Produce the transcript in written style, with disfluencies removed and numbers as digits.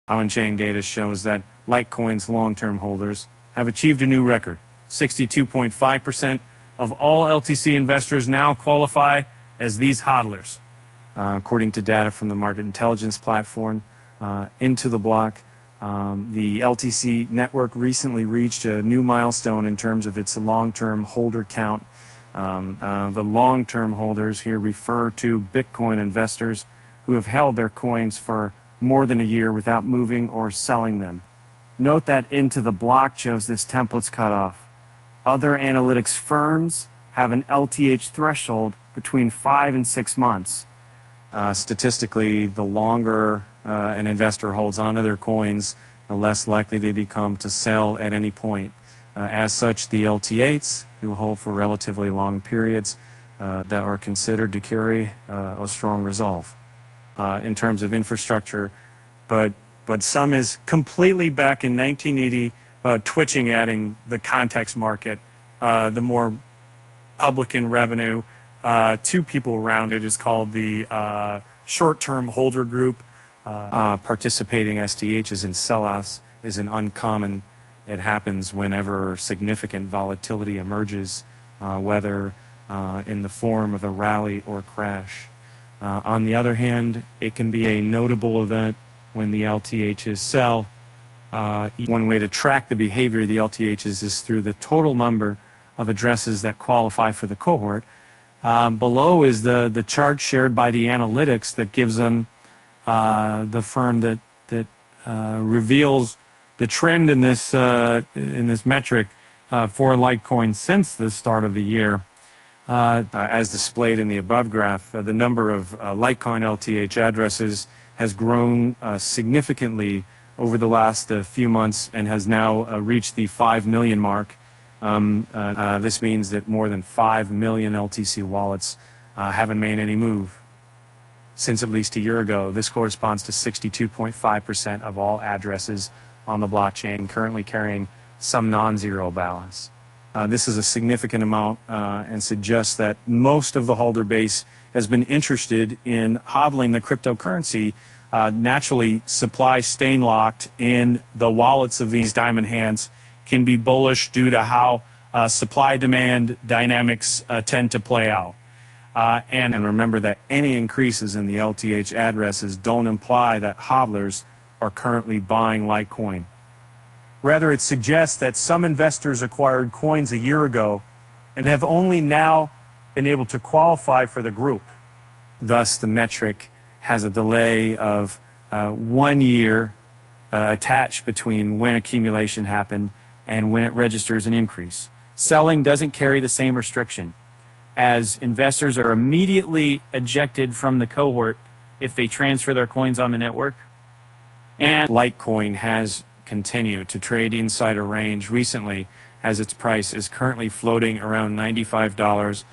On-chain data shows that Litecoin's long-term holders have achieved a new record. 62.5% of all LTC investors now qualify as these HODLers. According to data from the market intelligence platform, Into the Block, the LTC network recently reached a new milestone in terms of its long-term holder count. The long-term holders here refer to Bitcoin investors who have held their coins for more than a year without moving or selling them. Note that Into the Block shows this template's cutoff. Other analytics firms have an LTH threshold between 5 and 6 months. Statistically, the longer an investor holds onto their coins, the less likely they become to sell at any point. As such, the LTHs, who hold for relatively long periods, that are considered to carry a strong resolve in terms of infrastructure. But some is completely back in 1980, twitching adding the context market, the more publican revenue. Two people around it is called the short-term holder group. Participating STHs in sell-offs is an uncommon. It happens whenever significant volatility emerges, whether in the form of a rally or crash. On the other hand, it can be a notable event when the LTHs sell. One way to track the behavior of the LTHs is through the total number of addresses that qualify for the cohort. Below is the chart shared by the analytics that gives them the firm that reveals the trend in this metric for Litecoin since the start of the year. As displayed in the above graph, the number of Litecoin LTH addresses has grown significantly over the last few months and has now reached the 5 million mark. This means that more than 5 million LTC wallets haven't made any move since at least a year ago. This corresponds to 62.5% of all addresses on the blockchain currently carrying some non-zero balance. This is a significant amount and suggests that most of the holder base has been interested in hodling the cryptocurrency. Naturally, supply staying locked in the wallets of these diamond hands can be bullish due to how supply-demand dynamics tend to play out. And remember that any increases in the LTH addresses don't imply that hodlers are currently buying Litecoin. Rather, it suggests that some investors acquired coins a year ago and have only now been able to qualify for the group. Thus, the metric has a delay of 1 year attached between when accumulation happened and when it registers an increase. Selling doesn't carry the same restriction, as investors are immediately ejected from the cohort if they transfer their coins on the network. And Litecoin has continued to trade inside a range recently, as its price is currently floating around $95